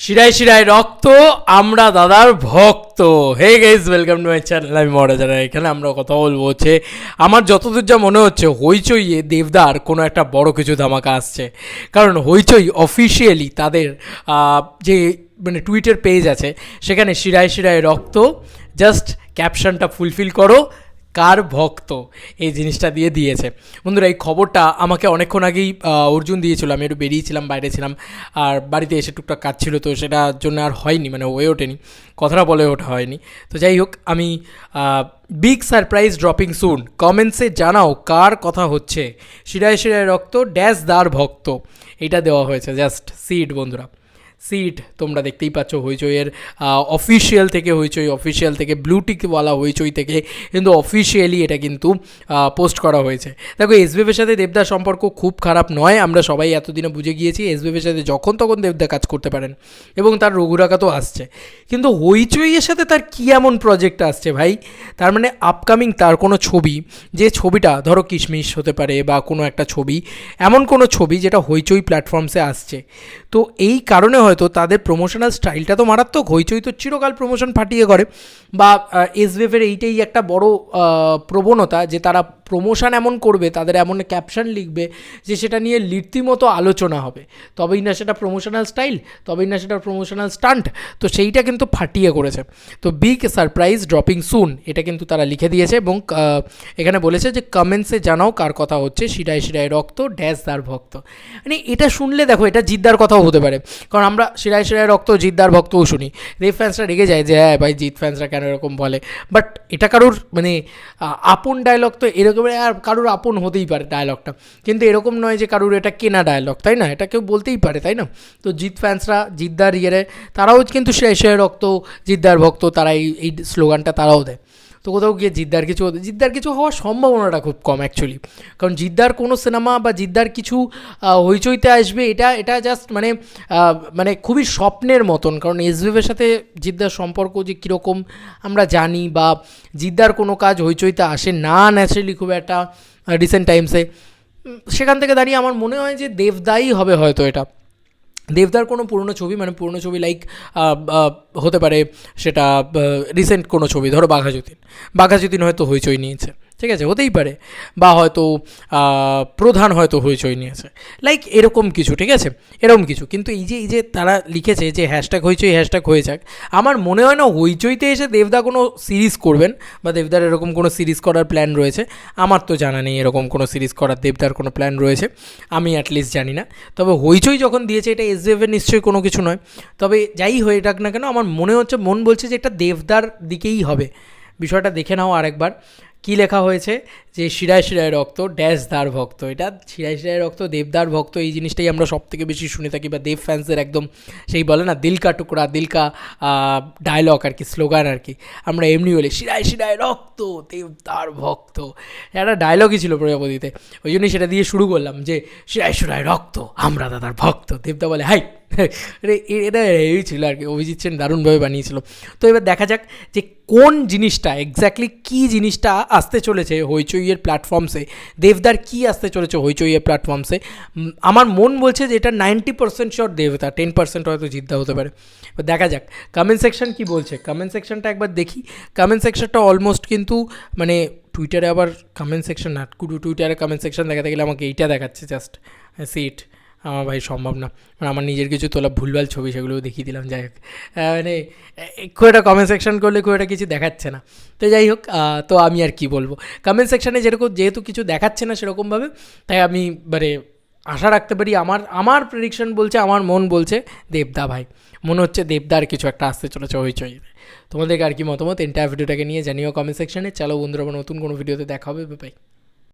শিরায় শিরায় রক্ত, আমরা দাদার ভক্ত। Hey guys, welcome to my channel. আমি মহারাজারা। এখানে আমরা কথা বলবো হচ্ছে আমার যতদূর যা মনে হচ্ছে হইচইয়ে দেবদার কোনো একটা বড় কিছু ধামাকা আসছে। কারণ হইচই অফিসিয়ালি তাদের যে মানে টুইটার পেজ আছে সেখানে শিরায় শিরায় রক্ত, জাস্ট ক্যাপশনটা ফুলফিল করো, কার ভক্ত, এই জিনিসটা দিয়ে দিয়েছে। বন্ধুরা, এই খবরটা আমাকে অনেকক্ষণ আগেই অর্জুন দিয়েছিল। আমি একটু বেরিয়েছিলাম, বাইরে ছিলাম, আর বাড়িতে এসে টুকটাক কাজ ছিল, তো সেটার জন্য আর হয়নি, মানে হয়ে ওঠেনি, কথাটা বলে ওঠা হয়নি। তো যাই হোক, আমি বিগ সারপ্রাইজ ড্রপিং সুন, কমেন্টসে জানাও কার কথা হচ্ছে, শিরায় শিরায় রক্ত ড্যাশ দার ভক্ত, এটা দেওয়া হয়েছে। জাস্ট সিট বন্ধুরা, সিট তোমরা দেখতেই পাচ্ছ হইচইয়ের অফিসিয়াল থেকে, হইচই অফিসিয়াল থেকে, ব্লুটিকওয়ালা হইচই থেকে কিন্তু অফিসিয়ালি এটা কিন্তু পোস্ট করা হয়েছে। দেখো, এসবিএফের সাথে দেবদার সম্পর্ক খুব খারাপ নয়, আমরা সবাই এতদিনে বুঝে গিয়েছি। এসবিএফের সাথে যখন তখন দেবদা কাজ করতে পারেন এবং তার রঘুরাকা তো আসছে, কিন্তু হইচইয়ের সাথে তার কী এমন প্রজেক্ট আসছে ভাই? তার মানে আপকামিং তার কোনো ছবি, যে ছবিটা ধরো কিশমিশ হতে পারে বা কোনো একটা ছবি, এমন কোনো ছবি যেটা হইচই প্ল্যাটফর্মসে আসছে। তো এই কারণে হয়তো তাদের প্রমোশনাল স্টাইলটা তো মারাত্মক। হইচই তো চিরকাল প্রমোশন ফাটিয়ে করে, বা এসবিএফের এইটাই একটা বড় প্রবণতা যে তারা প্রমোশন এমন করবে, তাদের এমন ক্যাপশন লিখবে যে সেটা নিয়ে রীতিমতো আলোচনা হবে, তবেই না সেটা প্রমোশনাল স্টাইল, তবেই না সেটা প্রমোশনাল স্টান্ট। তো সেইটা কিন্তু ফাটিয়ে করেছে। তো বিগ সারপ্রাইজ ড্রপিং সুন, এটা কিন্তু তারা লিখে দিয়েছে এবং এখানে বলেছে যে কমেন্টসে জানাও কার কথা হচ্ছে, শিরায় শিরায় রক্ত ড্যাশ দার ভক্ত। মানে এটা শুনলে দেখো, এটা জিদ্দার কথাও হতে পারে, কারণ আমরা শিরায় শিরায় রক্ত জিদ্দার ভক্তও শুনি। দেব ফ্যান্সরা রেগে যায় যে হ্যাঁ ভাই, জিৎ ফ্যান্সরা কেন এরকম বলে, বাট এটা কারোর মানে আপন ডায়লগ, তো এরকম আর কারোর আপন হতেই পারে ডায়লগটা, কিন্তু এরকম নয় যে কারোর এটা কেনা ডায়লগ, তাই না? এটা কেউ বলতেই পারে, তাই না? তো জিৎ ফ্যান্সরা, জিদ্দার ইয়েরে তারাও কিন্তু শিরায় শিরায় রক্ত জিদ্দার ভক্ত, তারা এই স্লোগানটা তারাও দেয়। তো কোথাও গিয়ে জিদ্দার কিছু হওয়ার সম্ভাবনাটা খুব কম অ্যাকচুয়ালি, কারণ জিদ্দার কোনো সিনেমা বা জিদ্দার কিছু হইচইতে আসবে, এটা জাস্ট মানে খুবই স্বপ্নের মতন। কারণ এসবিএফের সাথে জিদ্দার সম্পর্ক যে কীরকম আমরা জানি, বা জিদ্দার কোনো কাজ হইচইতে আসে না ন্যাচারালি খুব একটা রিসেন্ট টাইমসে। সেখান থেকে দাঁড়িয়ে আমার মনে হয় যে দেবদাই হবে হয়তো এটা। দেবদার কোনো পুরনো ছবি, মানে পুরনো ছবি লাইক হতে পারে সেটা রিসেন্ট কোনো ছবি, ধরো বাঘাযতীন হয়তো হইচই নিয়েছে, ঠিক আছে, হতেই পারে, বা হয়তো প্রধান হয়তো হইচই নিয়েছে, লাইক এরকম কিছু, ঠিক আছে, এরকম কিছু। কিন্তু এই যে তারা লিখেছে যে হ্যাশট্যাগ হইচই, হ্যাশট্যাগ হয়ে যাক, আমার মনে হয় না হইচইতে এসে দেবদা কোনো সিরিজ করবেন, বা দেবদার এরকম কোনো সিরিজ করার প্ল্যান রয়েছে। আমার তো জানা নেই এরকম কোনো সিরিজ করার দেবদার কোনো প্ল্যান রয়েছে, আমি অ্যাটলিস্ট জানি না। তবে হইচই যখন দিয়েছে, এটা এসবিএফের নিশ্চয়ই কোনো কিছু নয়। তবে যাই হয়ে যাক না কেন, আমার মন বলছে যে এটা দেবদার দিকেই হবে। বিষয়টা দেখে নাও আরেকবার, কী লেখা হয়েছে যে শিরায় শিরায় রক্ত ড্যাশ দার ভক্ত। এটা শিরায় শিরায় রক্ত দেবদার ভক্ত, এই জিনিসটাই আমরা সব থেকে বেশি শুনে থাকি, বা দেব ফ্যান্সদের একদম সেই বলে না দিলকা টুকরা, দিলকা ডায়লগ আর কি, স্লোগান আর কি। আমরা এমনি বলি শিরায় শিরায় রক্ত দেবদার ভক্ত, একটা ডায়লগই ছিল প্রজাপতিতে, ওই জন্যই সেটা দিয়ে শুরু করলাম যে শিরায় শিরায় রক্ত, আমরা দাদার ভক্ত। দেবদা বলে হাই, এটা এই ছিল আর কি। অভিজিৎ সেন দারুণভাবে বানিয়েছিল। তো এবার দেখা যাক যে কোন জিনিসটা এক্স্যাক্টলি, কী জিনিসটা আসতে চলেছে হইচইয়ের প্ল্যাটফর্মসে, দেবদার কী আসতে চলেছে হইচইয়ের প্ল্যাটফর্মসে। আমার মন বলছে যে এটা 90% শট দেবদা, 10% হয়তো জিদ্দা হতে পারে। এবার দেখা যাক কমেন্ট সেকশন কী বলছে, কমেন্ট সেকশনটা একবার দেখি। কমেন্ট সেকশনটা অলমোস্ট কিন্তু মানে টুইটারে আবার কমেন্ট সেকশন না, টুইটারে কমেন্ট সেকশন দেখাতে গেলে আমাকে এইটা দেখাচ্ছে, জাস্ট সিট। আমার ভাই সম্ভব না, মানে আমার নিজের কিছু তোলা ভুলভাল ছবি সেগুলোও দেখিয়ে দিলাম। যাই হোক, মানে খুব একটা কমেন্ট সেকশন করলে খুব একটা কিছু দেখাচ্ছে না। তো যাই হোক, তো আমি আর কি বলবো, কমেন্ট সেকশানে যেহেতু কিছু দেখাচ্ছে না সেরকমভাবে, তাই আমি মানে আশা রাখতে পারি, আমার প্রেডিকশন বলছে, আমার মন বলছে দেবদা ভাই, মনে হচ্ছে দেবদার কিছু একটা আসতে চলেছে হইচই। তোমাদেরকে আর কি মতামত এন্টায়ার ভিডিওটাকে নিয়ে জানিও কমেন্ট সেকশানে। চলো বন্ধুরা, নতুন কোনো ভিডিওতে দেখা হবে, বাই।